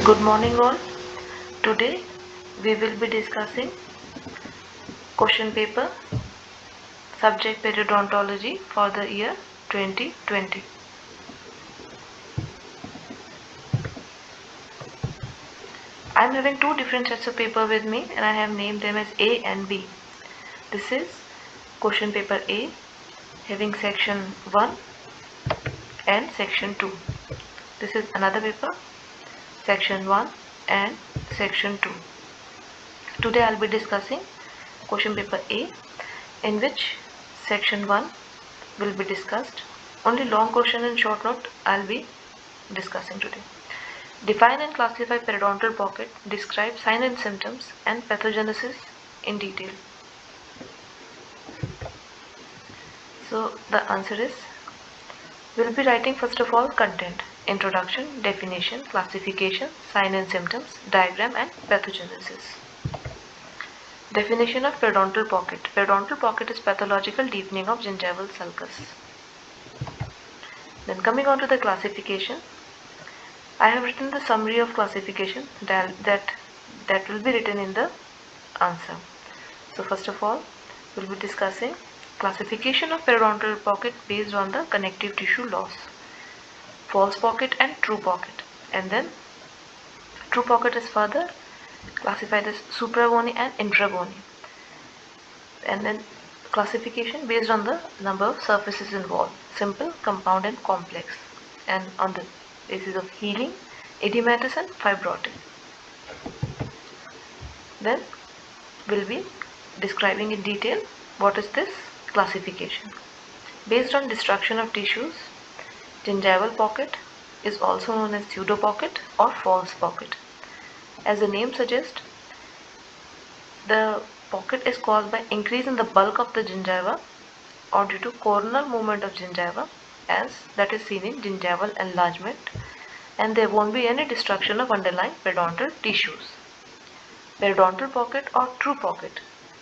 Good morning all. Today we will be discussing question paper subject periodontology for the year 2020. I am having two different sets of paper with me and I have named them as A and B. This is question paper A having section 1 and section 2. This is another paper, section 1 and section 2. Today I will be discussing question paper A, in which section 1 will be discussed. Only long question and short note I will be discussing today. Define and classify periodontal pocket, describe signs and symptoms and pathogenesis in detail. So the answer is, we will be writing first of all content, introduction, definition, classification, sign and symptoms, diagram and pathogenesis. Definition of periodontal pocket. Periodontal pocket is pathological deepening of gingival sulcus. Then coming on to the classification, I have written the summary of classification that will be written in the answer. So first of all, we will be discussing classification of periodontal pocket based on the connective tissue loss, false pocket and true pocket, and then true pocket is further classified as supra-bony and intra-bony, and then classification based on the number of surfaces involved, simple, compound and complex, and on the basis of healing, edematous and fibrotic. Then we'll be describing in detail what is this classification. Based on destruction of tissues, gingival pocket is also known as pseudo pocket or false pocket. As the name suggests, the pocket is caused by increase in the bulk of the gingiva or due to coronal movement of gingiva, as that is seen in gingival enlargement, and there won't be any destruction of underlying periodontal tissues. Periodontal pocket or true pocket,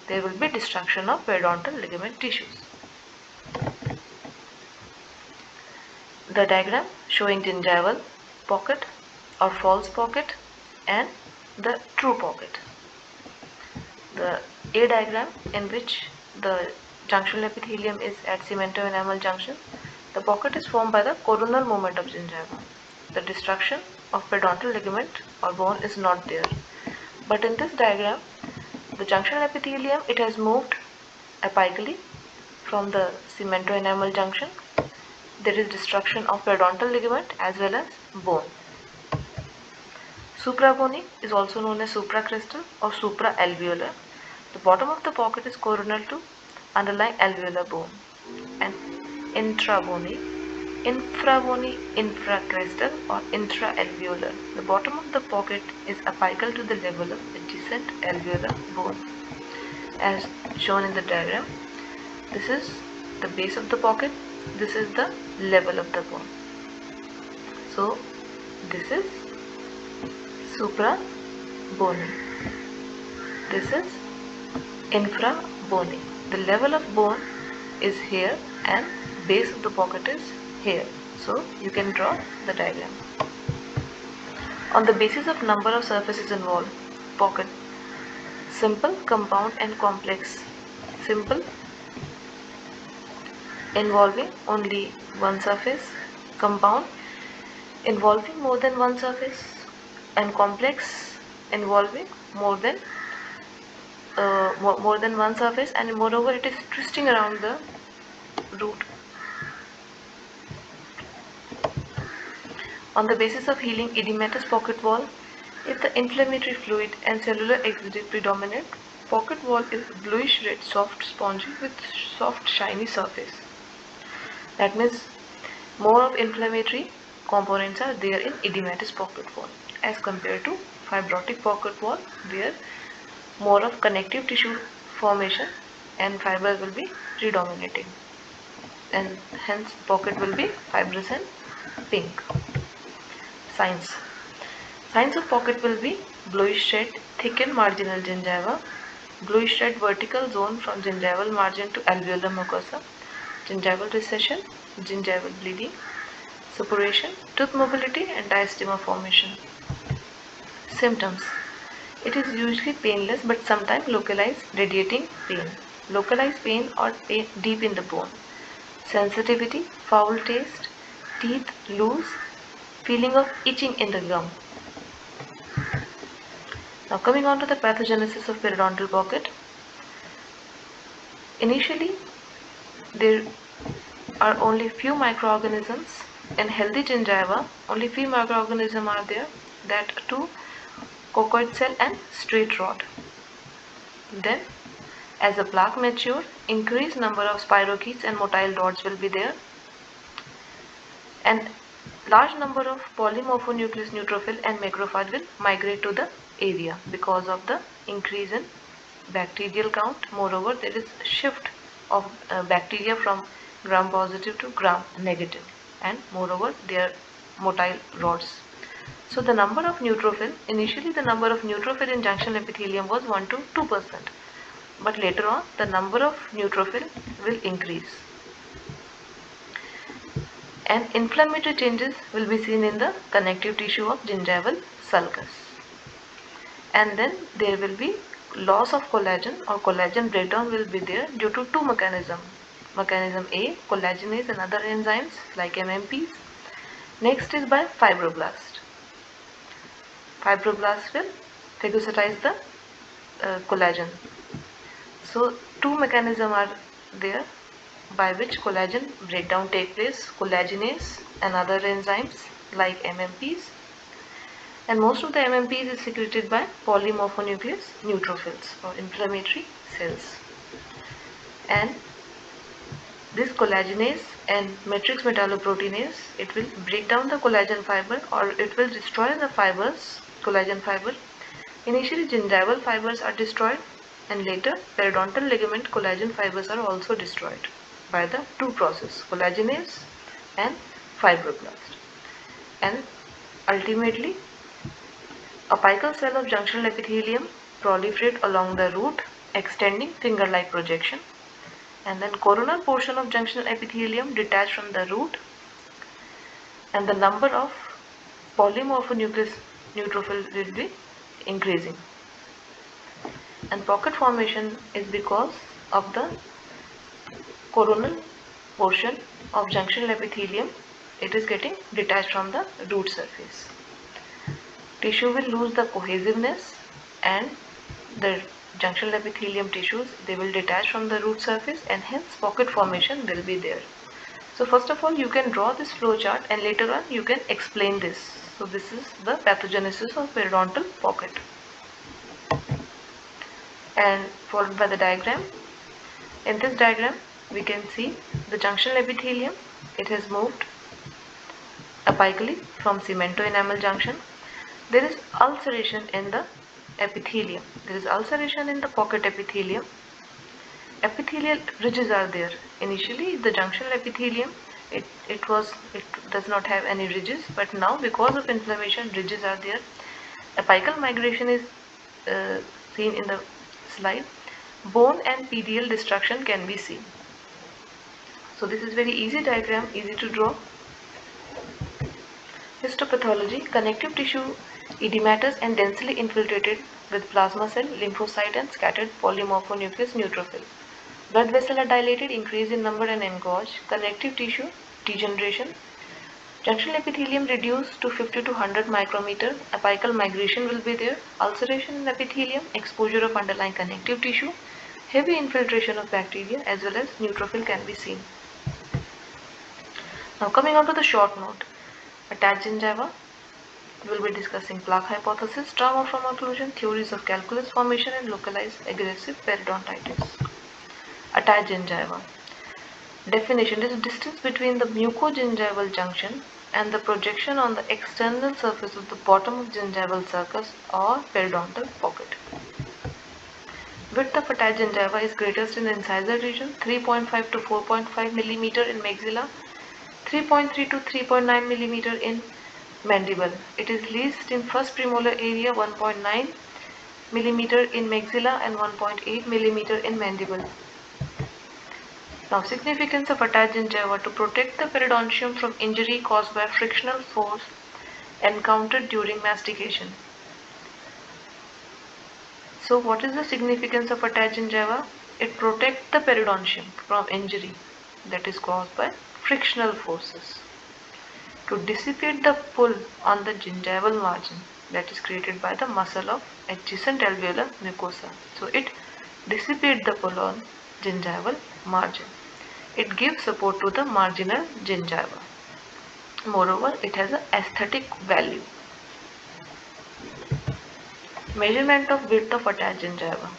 there will be destruction of periodontal ligament tissues. The diagram showing gingival pocket or false pocket and the true pocket. The A diagram, in which the junctional epithelium is at cemento-enamel junction, the pocket is formed by the coronal movement of gingiva. The destruction of periodontal ligament or bone is not there. But in this diagram, the junctional epithelium, it has moved apically from the cemento-enamel junction. There is destruction of periodontal ligament as well as bone. Supra-bony is also known as supracristal or supra-alveolar. The bottom of the pocket is coronal to underlying alveolar bone. And intra-bony, infra-bony, infracristal or intra-alveolar. The bottom of the pocket is apical to the level of adjacent alveolar bone. As shown in the diagram, this is the base of the pocket, this is the level of the bone. So this is supra-bony, this is infra-bony. The level of bone is here and base of the pocket is here. So you can draw the diagram. On the basis of number of surfaces involved, pocket, simple, compound and complex. Simple, involving only one surface, compound, involving more than one surface, and complex, involving more than one surface, and moreover it is twisting around the root. On the basis of healing edematous pocket wall, if the inflammatory fluid and cellular exudate predominate, pocket wall is bluish red, soft, spongy with soft shiny surface. That means more of inflammatory components are there in edematous pocket wall as compared to fibrotic pocket wall, where more of connective tissue formation and fiber will be predominating, and hence pocket will be fibrous and pink. Signs of pocket will be bluish red, thickened marginal gingiva, bluish red vertical zone from gingival margin to alveolar mucosa, gingival recession, gingival bleeding, suppuration, tooth mobility and diastema formation. Symptoms. It is usually painless but sometimes localized radiating pain. Localized pain or pain deep in the bone. Sensitivity, foul taste, teeth loose, feeling of itching in the gum. Now coming on to the pathogenesis of periodontal pocket. Initially, there are only few microorganisms. In healthy gingiva, only few microorganisms are there, that too cocoid cell and straight rod. Then, as the plaque matures, increased number of spirochetes and motile rods will be there, and large number of polymorphonucleus neutrophil and macrophage will migrate to the area because of the increase in bacterial count. Moreover, there is shift of bacteria from gram positive to gram negative, and moreover their motile rods. So the number of neutrophil, initially the number of neutrophil in junction epithelium was 1 to 2%, but later on the number of neutrophil will increase. And inflammatory changes will be seen in the connective tissue of gingival sulcus. And then there will be loss of collagen or collagen breakdown will be there due to two mechanisms. Mechanism A, collagenase and other enzymes like MMPs. Next is by fibroblast. Fibroblast will phagocytize the collagen. So two mechanisms are there by which collagen breakdown take place, collagenase and other enzymes like MMPs, and most of the MMPs is secreted by polymorphonucleus neutrophils or inflammatory cells. And this collagenase and matrix metalloproteinase, it will break down the collagen fiber or it will destroy the fibers, collagen fiber. Initially gingival fibers are destroyed and later periodontal ligament collagen fibers are also destroyed by the two process, collagenase and fibroblast. And ultimately apical cell of junctional epithelium proliferate along the root extending finger-like projection, and then coronal portion of junctional epithelium detached from the root, and the number of polymorphonucleus neutrophil will be increasing. And pocket formation is because of the coronal portion of junctional epithelium, it is getting detached from the root surface. Tissue will lose the cohesiveness and the junctional epithelium tissues, they will detach from the root surface and hence pocket formation will be there. So first of all you can draw this flow chart and later on you can explain this. So this is the pathogenesis of periodontal pocket. And followed by the diagram. In this diagram we can see the junctional epithelium, it has moved apically from cemento-enamel junction. There is ulceration in the epithelium. There is ulceration in the pocket epithelium. Epithelial ridges are there. Initially the junctional epithelium, it does not have any ridges, but now because of inflammation ridges are there. Apical migration is seen in the slide. Bone and PDL destruction can be seen. So this is very easy diagram, easy to draw. Histopathology, connective tissue edematous and densely infiltrated with plasma cell, lymphocyte and scattered polymorphonucleus neutrophil. Blood vessels are dilated, increase in number and engorge. Connective tissue degeneration. Junctional epithelium reduced to 50 to 100 micrometer. Apical migration will be there. Ulceration in epithelium, exposure of underlying connective tissue, heavy infiltration of bacteria as well as neutrophil can be seen. Now coming on to the short note, attached gingiva, we will be discussing plaque hypothesis, trauma from occlusion, theories of calculus formation and localized aggressive periodontitis. Attached gingiva. Definition is distance between the mucogingival junction and the projection on the external surface of the bottom of gingival sulcus or periodontal pocket. Width of attached gingiva is greatest in the incisor region, 3.5 to 4.5 mm in maxilla, 3.3 to 3.9 mm in mandible. It is least in first premolar area, 1.9 mm in maxilla and 1.8 mm in mandible. Now significance of attached gingiva to protect the periodontium from injury caused by frictional force encountered during mastication. So what is the significance of attached gingiva? It protects the periodontium from injury that is caused by frictional forces. To dissipate the pull on the gingival margin that is created by the muscle of adjacent alveolar mucosa. So it dissipates the pull on gingival margin. It gives support to the marginal gingiva. Moreover, it has an aesthetic value. Measurement of width of attached gingiva.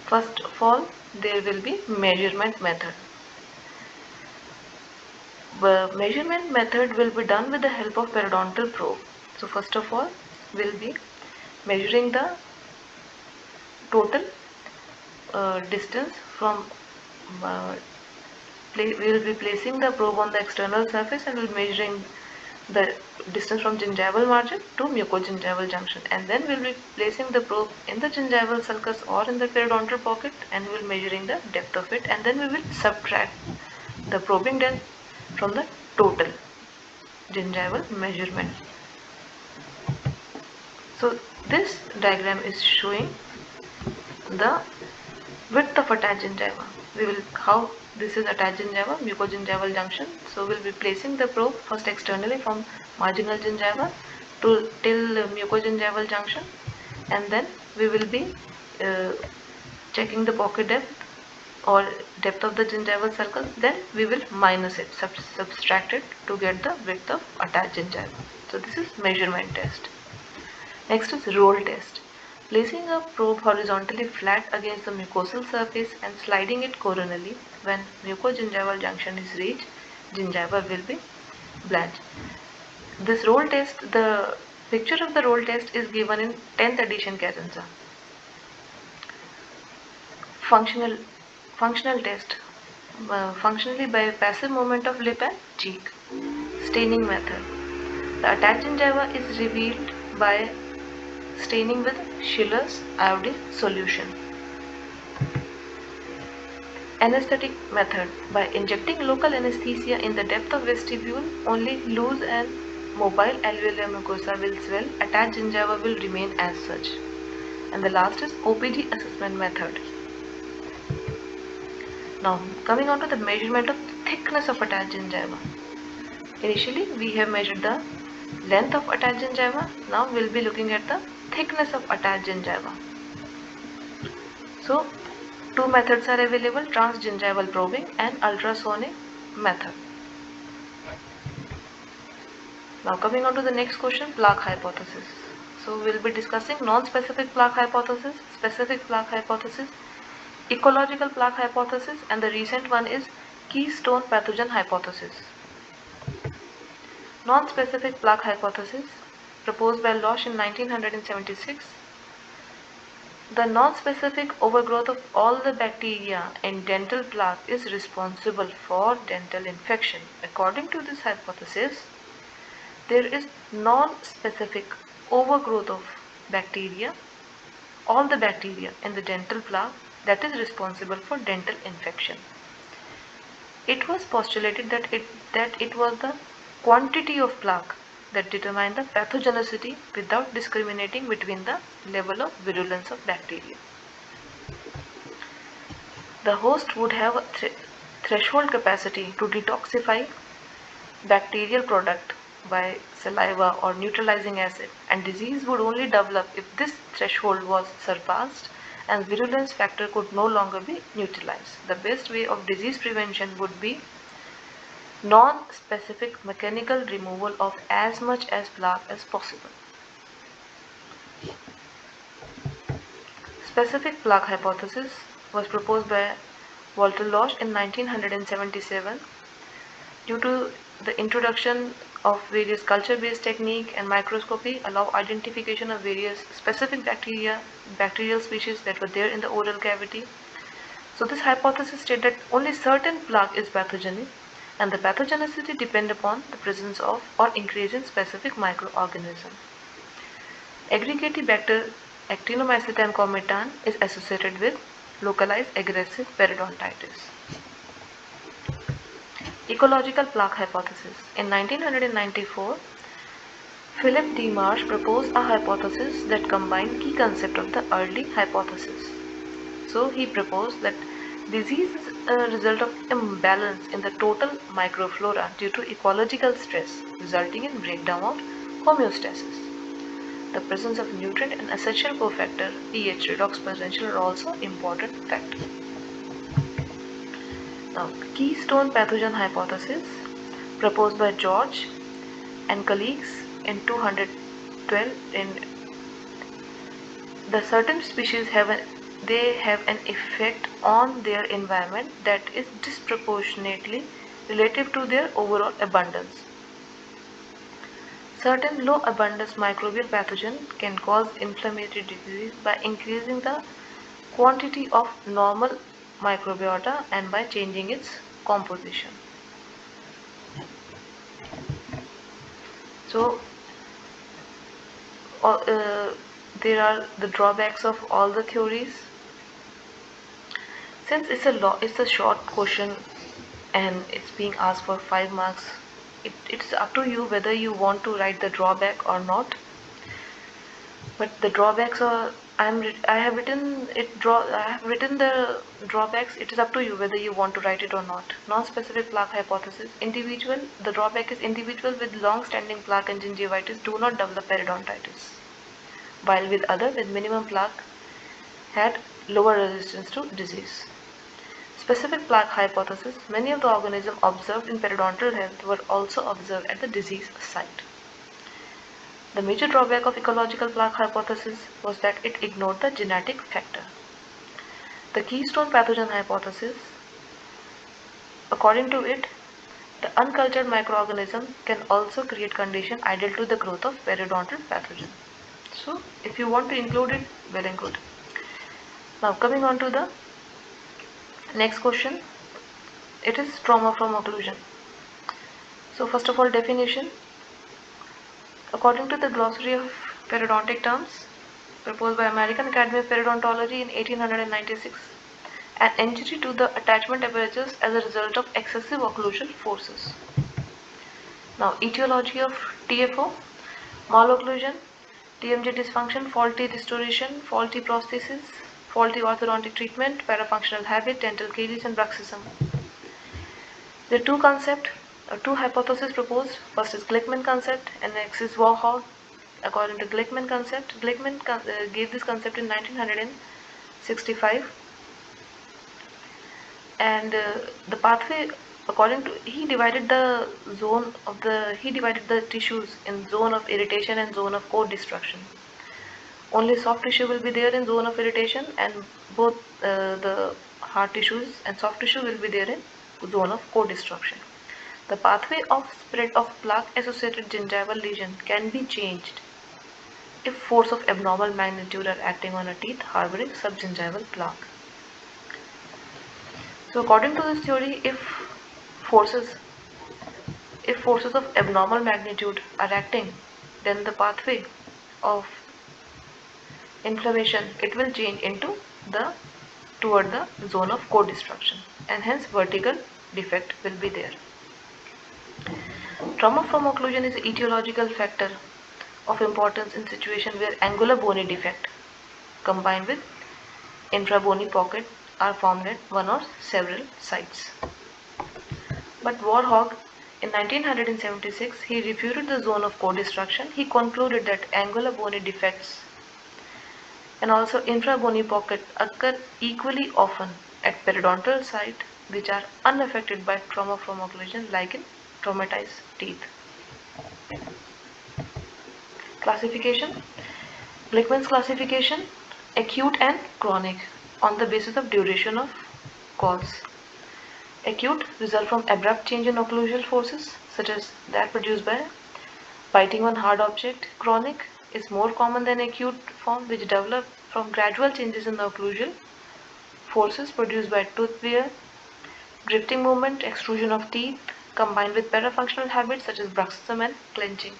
First of all, there will be measurement method. The measurement method will be done with the help of periodontal probe. So first of all, we'll be measuring the total distance from we will be placing the probe on the external surface and we'll be measuring the distance from gingival margin to mucogingival junction, and then we'll be placing the probe in the gingival sulcus or in the periodontal pocket and we'll be measuring the depth of it, and then we will subtract the probing depth from the total gingival measurement. So this diagram is showing the width of attached gingiva. We will how this is attached gingiva, mucogingival junction. So we'll be placing the probe first externally from marginal gingiva to till mucogingival junction, and then we will be checking the pocket depth or depth of the gingival sulcus. Then we will minus it, subtract it to get the width of attached gingiva. So this is measurement test. Next is roll test. Placing a probe horizontally flat against the mucosal surface and sliding it coronally. When mucogingival junction is reached, gingiva will be blanched. This roll test, the picture of the roll test is given in 10th edition Kazenza. Functional test. Functionally by passive movement of lip and cheek. Staining method. The attached gingiva is revealed by staining with Schiller's iodine solution. Anesthetic method. By injecting local anesthesia in the depth of vestibule, only loose and mobile alveolar mucosa will swell, attached gingiva will remain as such. And the last is OPG assessment method. Now coming on to the measurement of thickness of attached gingiva. Initially we have measured the length of attached gingiva. Now we will be looking at the thickness of attached gingiva. So two methods are available, transgingival probing and ultrasonic method. Now coming on to the next question, plaque hypothesis. So we will be discussing non-specific plaque hypothesis, specific plaque hypothesis, ecological plaque hypothesis, and the recent one is keystone pathogen hypothesis. Non-specific plaque hypothesis proposed by Losch in 1976. The non-specific overgrowth of all the bacteria in dental plaque is responsible for dental infection. According to this hypothesis, there is non-specific overgrowth of bacteria, all the bacteria in the dental plaque that is responsible for dental infection. It was postulated that it was the quantity of plaque that determined the pathogenicity without discriminating between the level of virulence of bacteria. The host would have a threshold capacity to detoxify bacterial product by saliva or neutralizing acid, and disease would only develop if this threshold was surpassed and virulence factor could no longer be neutralized. The best way of disease prevention would be non-specific mechanical removal of as much as plaque as possible. Specific plaque hypothesis was proposed by Walter Losch in 1977. Due to the introduction of various culture-based technique and microscopy allow identification of various specific bacterial species that were there in the oral cavity. So this hypothesis stated that only certain plaque is pathogenic, and the pathogenicity depend upon the presence of or increase in specific microorganism. Aggregatibacter Actinomycetam comitan is associated with localized aggressive periodontitis. Ecological plaque hypothesis. In 1994, Philip D. Marsh proposed a hypothesis that combined key concepts of the early hypothesis. So he proposed that disease is a result of imbalance in the total microflora due to ecological stress, resulting in breakdown of homeostasis. The presence of nutrient and essential cofactor pH redox potential are also important factors. Now, keystone pathogen hypothesis proposed by George and colleagues in 212 in the certain species have an effect on their environment that is disproportionately relative to their overall abundance. Certain low abundance microbial pathogens can cause inflammatory disease by increasing the quantity of normal microbiota and by changing its composition. So there are the drawbacks of all the theories. Since it's a short question and it's being asked for 5 marks, it's up to you whether you want to write the drawback or not. But the drawbacks are I have written the drawbacks. It is up to you whether you want to write it or not. Non-specific plaque hypothesis. Individual. The drawback is individuals with long-standing plaque and gingivitis do not develop periodontitis, while with other with minimum plaque had lower resistance to disease. Specific plaque hypothesis. Many of the organisms observed in periodontal health were also observed at the disease site. The major drawback of ecological plaque hypothesis was that it ignored the genetic factor. The keystone pathogen hypothesis. According to it, the uncultured microorganism can also create conditions ideal to the growth of periodontal pathogen. So, if you want to include it, well and good. Now, coming on to the next question, it is trauma from occlusion. So first of all, definition. According to the glossary of periodontic terms proposed by American Academy of Periodontology in 1896, an injury to the attachment apparatus as a result of excessive occlusal forces. Now, etiology of TFO, malocclusion, TMJ dysfunction, faulty restoration, faulty prosthesis, faulty orthodontic treatment, parafunctional habit, dental caries, and bruxism. There are two hypotheses proposed. First is Glickman concept and next is Warhol. According to Glickman concept, Glickman gave this concept in 1965, and the pathway, according to, he divided the tissues in zone of irritation and zone of core destruction. Only soft tissue will be there in zone of irritation, and both the hard tissues and soft tissue will be there in zone of core destruction. The pathway of spread of plaque associated gingival lesion can be changed if force of abnormal magnitude are acting on a teeth harboring subgingival plaque. So according to this theory, if forces of abnormal magnitude are acting, then the pathway of inflammation, it will change into toward the zone of core destruction, and hence vertical defect will be there. Trauma from occlusion is an etiological factor of importance in situation where angular bony defect combined with infrabony pocket are formed at one or several sites. But Warhol in 1976, he refuted the zone of core destruction. He concluded that angular bony defects and also infrabony pocket occur equally often at periodontal site which are unaffected by trauma from occlusion, like in traumatized teeth. Classification. Glickman's classification: acute and chronic on the basis of duration of cause. Acute result from abrupt change in occlusal forces such as that produced by biting on hard object. Chronic is more common than acute form, which develop from gradual changes in the occlusal forces produced by tooth wear, drifting movement, extrusion of teeth, combined with parafunctional habits such as bruxism and clenching.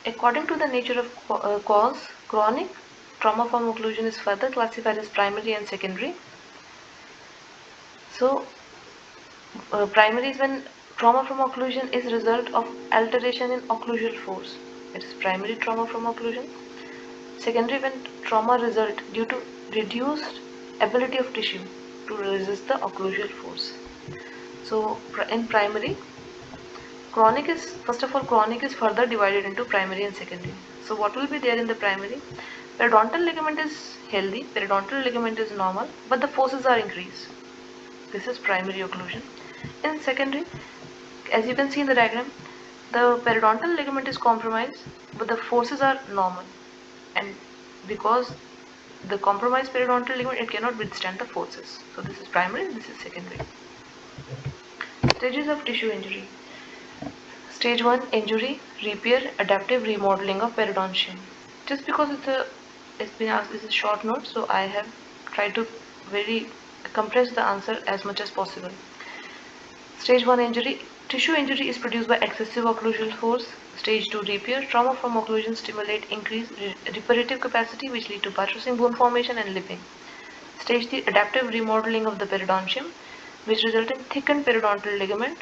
According to the nature of cause, chronic trauma from occlusion is further classified as primary and secondary. So, primary is when Trauma from occlusion is result of alteration in occlusal force. It is primary trauma from occlusion. Secondary when trauma result due to reduced ability of tissue to resist the occlusal force. So in primary, chronic is, first of all, chronic is further divided into primary and secondary. So what will be there in the primary? Periodontal ligament is healthy, periodontal ligament is normal, but the forces are increased. This is primary occlusion. In secondary, as you can see in the diagram, the periodontal ligament is compromised, but the forces are normal. And because the compromised periodontal ligament, it cannot withstand the forces. So this is primary, this is secondary. Stages of tissue injury. Stage 1 injury, repair, adaptive remodeling of periodontium. Just because it's been asked, it's a short note, so I have tried to very compress the answer as much as possible. Stage 1 injury, tissue injury is produced by excessive occlusal force. Stage 2 repair, trauma from occlusion stimulate increased reparative capacity which lead to buttressing bone formation and lipping. Stage 3 adaptive remodeling of the periodontium which result in thickened periodontal ligament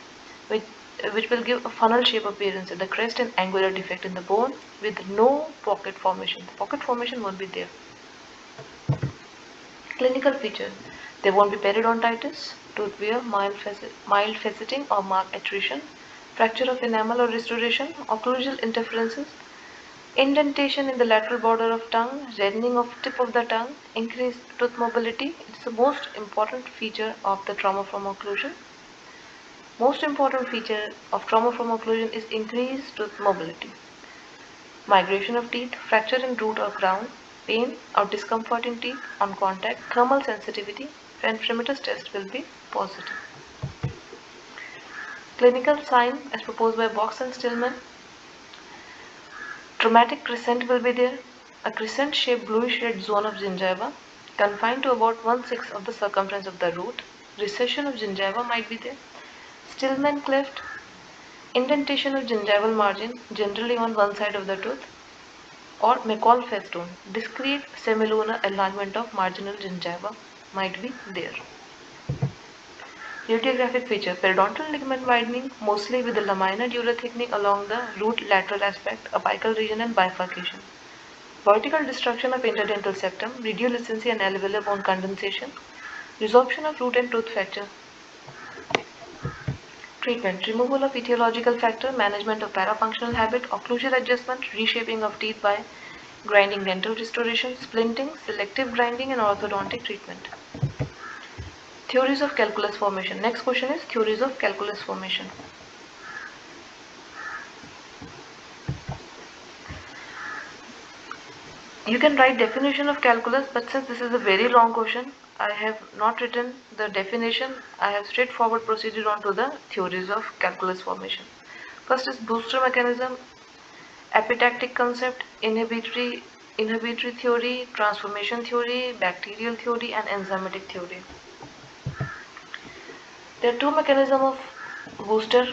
which will give a funnel shape appearance at the crest and angular defect in the bone with no pocket formation. The pocket formation won't be there. Clinical features. There won't be periodontitis, tooth wear, mild faceting or mark attrition, fracture of enamel or restoration, occlusal interferences, indentation in the lateral border of tongue, reddening of tip of the tongue, increased tooth mobility. It's the most important feature of the trauma from occlusion. Most important feature of trauma from occlusion is increased tooth mobility. Migration of teeth, fracture in root or crown, pain or discomfort in teeth on contact, thermal sensitivity, and Fremitus test will be positive. Clinical sign as proposed by Box and Stillman. Traumatic crescent will be there, a crescent shaped bluish red zone of gingiva confined to about 1/6 of the circumference of the root. Recession of gingiva might be there. Stillman cleft, indentation of gingival margin generally on one side of the tooth, or McCall festone, discrete semilunar enlargement of marginal gingiva might be there. Radiographic feature, periodontal ligament widening mostly with the lamina dura thickening along the root lateral aspect, apical region and bifurcation. Vertical destruction of interdental septum, radiolucency and alveolar bone condensation, resorption of root and tooth fracture. Treatment, removal of etiological factor, management of parafunctional habit, occlusal adjustment, reshaping of teeth by grinding dental restoration, splinting, selective grinding and orthodontic treatment. Theories of calculus formation. Next question is theories of calculus formation. You can write definition of calculus, but since this is a very long question, I have not written the definition. I have straightforward proceeded on to the theories of calculus formation. First is booster mechanism, epitactic concept, inhibitory theory, transformation theory, bacterial theory and enzymatic theory. There are two mechanisms of booster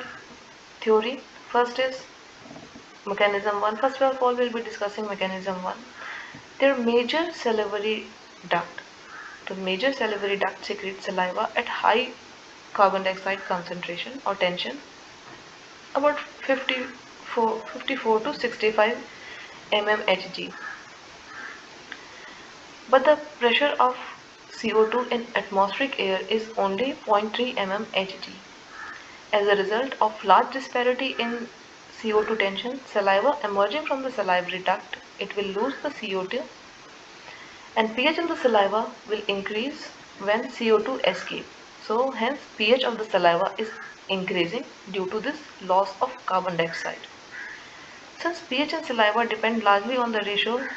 theory. First is mechanism 1. First of all, we will be discussing mechanism 1. Their major salivary duct. The major salivary duct secretes saliva at high carbon dioxide concentration or tension, about 54 to 65 mmHg. But the pressure of CO2 in atmospheric air is only 0.3 mmHg. As a result of large disparity in CO2 tension, saliva emerging from the salivary duct, it will lose the CO2 and pH in the saliva will increase when CO2 escape. So hence pH of the saliva is increasing due to this loss of carbon dioxide. Since pH and saliva depend largely on the ratio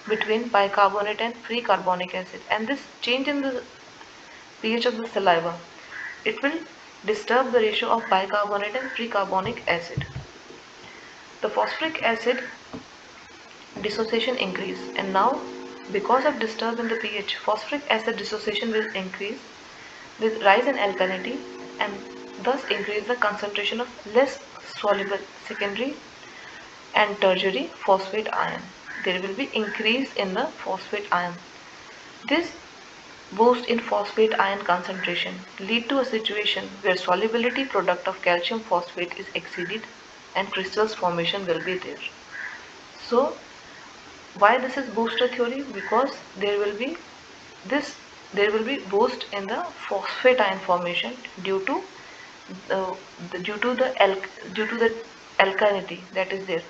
between bicarbonate and free carbonic acid, and this change in the pH of the saliva, it will disturb the ratio of bicarbonate and free carbonic acid. The phosphoric acid dissociation increase, and now because of disturb in the pH, phosphoric acid dissociation will increase with rise in alkalinity and thus increase the concentration of less soluble secondary and tertiary phosphate ion. There will be increase in the phosphate ion. This boost in phosphate ion concentration, lead to a situation where solubility product of calcium phosphate is exceeded and crystals formation will be there. So why this is booster theory? Because this there will be boost in the phosphate ion formation due to due to the alkalinity that is there.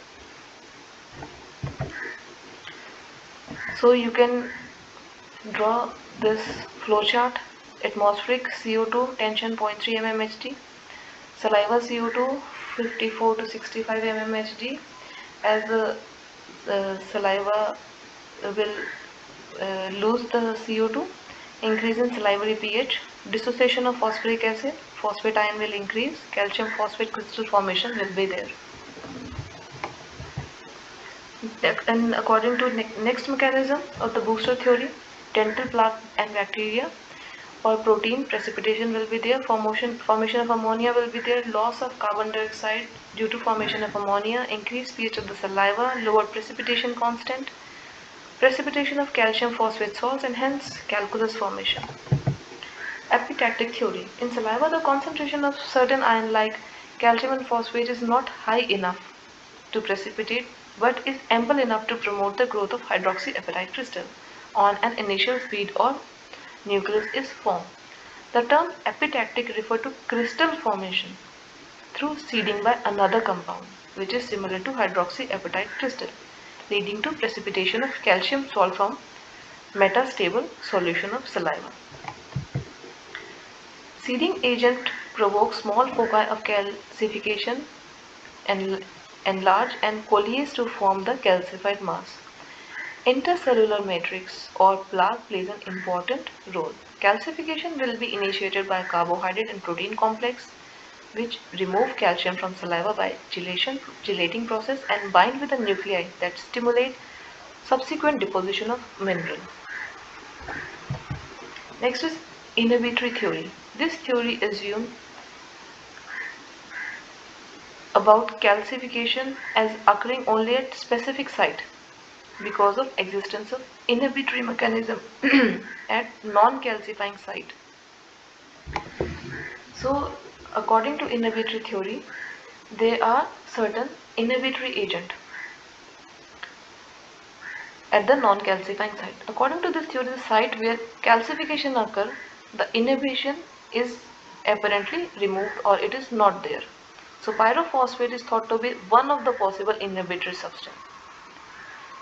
So you can draw this flowchart. Atmospheric CO2 tension 0.3 mmHg, saliva CO2 54 to 65 mmHg. As the saliva will lose the CO2, increase in salivary pH, dissociation of phosphoric acid, phosphate ion will increase, calcium phosphate crystal formation will be there. And according to next mechanism of the booster theory, dental plaque and bacteria or protein precipitation will be there, formation of ammonia will be there, loss of carbon dioxide due to formation of ammonia, increased pH of the saliva, lowered precipitation constant, precipitation of calcium phosphate salts, and hence calculus formation. Epitactic theory. In saliva, the concentration of certain ion like calcium and phosphate is not high enough to precipitate but is ample enough to promote the growth of hydroxyapatite crystal on an initial feed or nucleus is formed. The term epitactic refers to crystal formation through seeding by another compound which is similar to hydroxyapatite crystal, leading to precipitation of calcium salt from metastable solution of saliva. Seeding agent provokes small foci of calcification and enlarge and coalesce to form the calcified mass. Intercellular matrix or plaque plays an important role. Calcification will be initiated by carbohydrate and protein complex which remove calcium from saliva by gelating process and bind with the nuclei that stimulate subsequent deposition of mineral. Next is inhibitory theory. This theory assumes about calcification as occurring only at specific site because of existence of inhibitory mechanism at non-calcifying site. So according to inhibitory theory, there are certain inhibitory agent at the non-calcifying site. According to this theory, the site where calcification occurs, the inhibition is apparently removed or it is not there. So pyrophosphate is thought to be one of the possible inhibitory substance.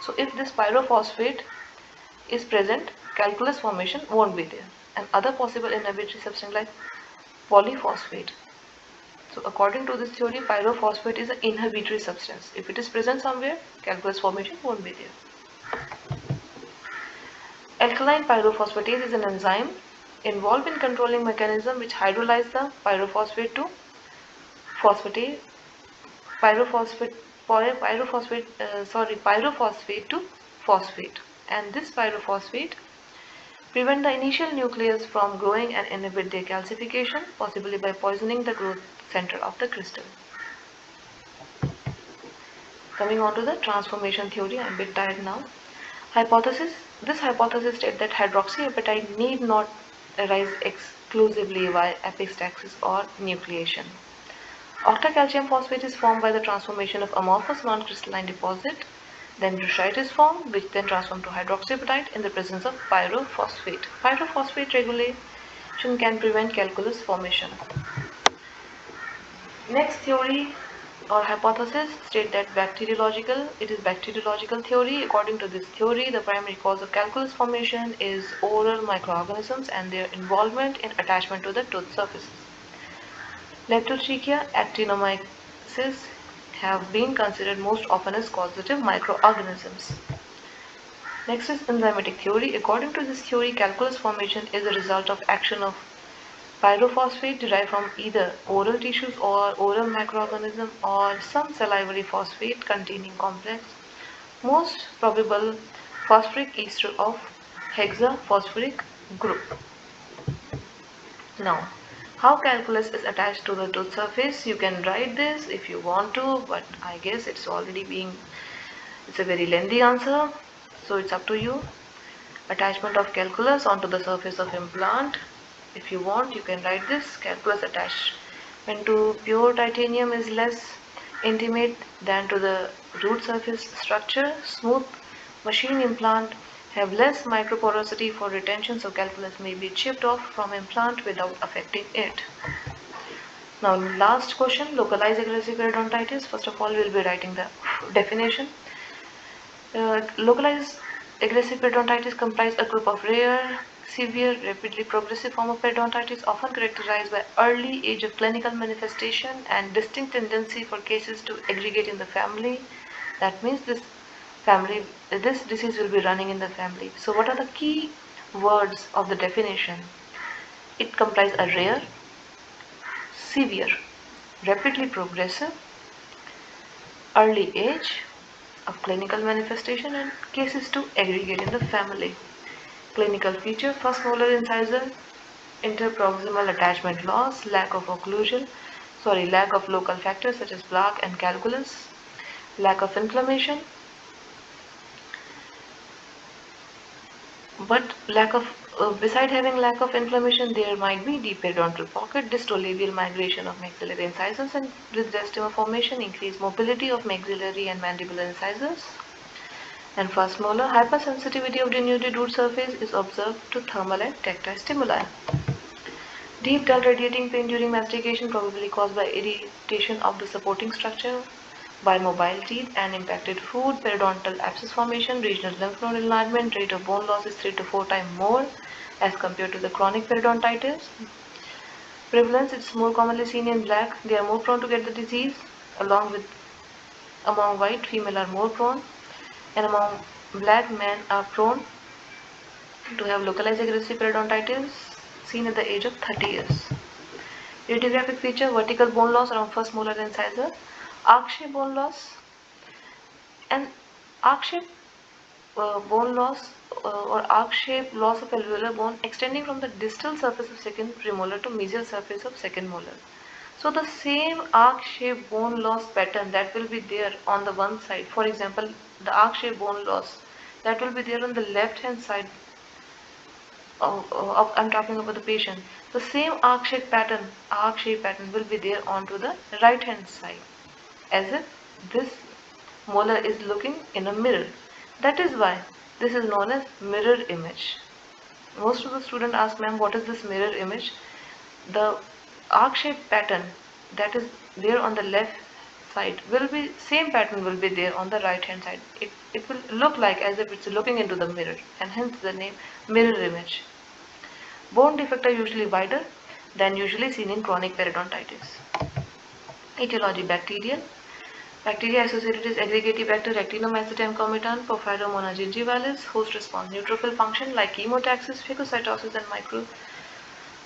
So if this pyrophosphate is present, calculus formation won't be there. And other possible inhibitory substance like polyphosphate. So according to this theory, pyrophosphate is an inhibitory substance. If it is present somewhere, calculus formation won't be there. Alkaline pyrophosphatase is an enzyme involved in controlling mechanism which hydrolyze the pyrophosphate to phosphatase, pyrophosphate to phosphate, and this pyrophosphate prevent the initial nucleus from growing and inhibit their calcification, possibly by poisoning the growth center of the crystal. Coming on to the transformation theory, I am a bit tired now. Hypothesis. This hypothesis states that hydroxyapatite need not arise exclusively via epistaxis or nucleation. Octacalcium phosphate is formed by the transformation of amorphous non-crystalline deposit, then brushite is formed, which then transforms to hydroxyapatite in the presence of pyrophosphate. Pyrophosphate regulation can prevent calculus formation. Next theory or hypothesis state that it is bacteriological theory. According to this theory, the primary cause of calculus formation is oral microorganisms and their involvement in attachment to the tooth surfaces. Leptotrichia, actinomyces have been considered most often as causative microorganisms. Next is enzymatic theory. According to this theory, calculus formation is a result of action of pyrophosphate derived from either oral tissues or oral microorganism or some salivary phosphate containing complex, most probable phosphoric ester of hexaphosphoric group. Now, how calculus is attached to the tooth surface? You can write this if you want to, but I guess it's a very lengthy answer, so it's up to you. Attachment of calculus onto the surface of implant. If you want, you can write this. Calculus attachment to pure titanium is less intimate than to the root surface structure. Smooth machine implant have less microporosity for retention, so calculus may be chipped off from implant without affecting it. Now last question, localized aggressive periodontitis. First of all, we will be writing the definition. Localized aggressive periodontitis comprise a group of rare, severe, rapidly progressive form of periodontitis often characterized by early age of clinical manifestation and distinct tendency for cases to aggregate in the family. That means this disease will be running in the family. So what are the key words of the definition? It comprises a rare, severe, rapidly progressive, early age of clinical manifestation and cases to aggregate in the family. Clinical feature: first molar incisor, interproximal attachment loss, lack of local factors such as plaque and calculus, lack of inflammation, but beside having lack of inflammation, there might be deep periodontal pocket, distolabial migration of maxillary incisors, and with diastema formation, increased mobility of maxillary and mandibular incisors. And first molar, hypersensitivity of denuded root surface is observed to thermal and tactile stimuli. Deep dull radiating pain during mastication, probably caused by irritation of the supporting structure by mobile teeth and impacted food. Periodontal abscess formation, regional lymph node enlargement, rate of bone loss is 3 to 4 times more as compared to the chronic periodontitis. Prevalence, it's more commonly seen in black. They are more prone to get the disease. Among white, female are more prone, and among black, men are prone to have localized aggressive periodontitis seen at the age of 30 years. Radiographic feature: vertical bone loss around first molar incisor, arc-shaped bone loss, and arc-shaped bone loss or arc-shaped loss of alveolar bone extending from the distal surface of second premolar to mesial surface of second molar. So the same arc-shaped bone loss pattern that will be there on the one side, for example, the arc-shaped bone loss that will be there on the left-hand side I'm talking about the patient. The same arc-shaped pattern will be there onto the right-hand side, as if this molar is looking in a mirror. That is why this is known as mirror image. Most of the students ask, ma'am, what is this mirror image? The arc-shaped pattern that is there on the left side same pattern will be there on the right hand side. It will look like as if it's looking into the mirror, and hence the name mirror image. Bone defects are usually wider than usually seen in chronic periodontitis. Etiology: bacterial. Bacteria associated is Aggregatibacter, Actinomycetum comitan, Porphyromonas gingivalis. Host response: neutrophil function like chemotaxis, phagocytosis, and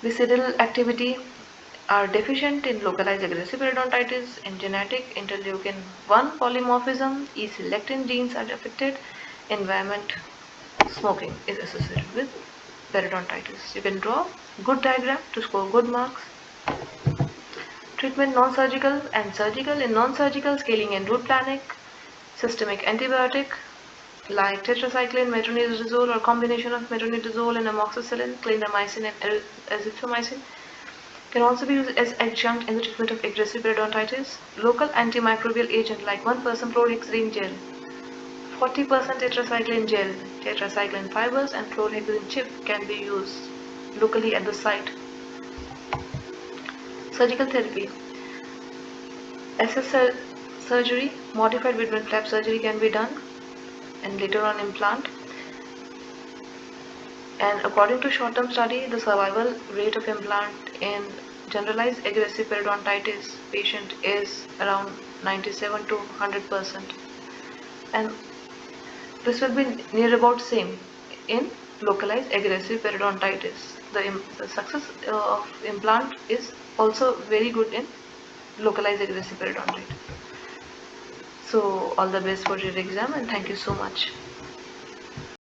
microvisceral activity are deficient in localized aggressive periodontitis. In genetic, interleukin-1 polymorphism, E-selectin genes are affected. Environment: smoking is associated with periodontitis. You can draw good diagram to score good marks. Treatment: non-surgical and surgical. In non-surgical, scaling and root planning, systemic antibiotic like tetracycline, metronidazole, or combination of metronidazole and amoxicillin, clindamycin, and azithromycin can also be used as adjunct in the treatment of aggressive periodontitis. Local antimicrobial agent like 1% chlorhexidine gel, 40% tetracycline gel, tetracycline fibers, and chlorhexidine chip can be used locally at the site. Surgical therapy: SS surgery, modified Widman flap surgery can be done, and later on implant. And according to short-term study, the survival rate of implant in generalized aggressive periodontitis patient is around 97 to 100%, and this will be near about same in localized aggressive periodontitis. The success of implant is also very good in localized aggressive periodontitis. So all the best for your exam, and thank you so much.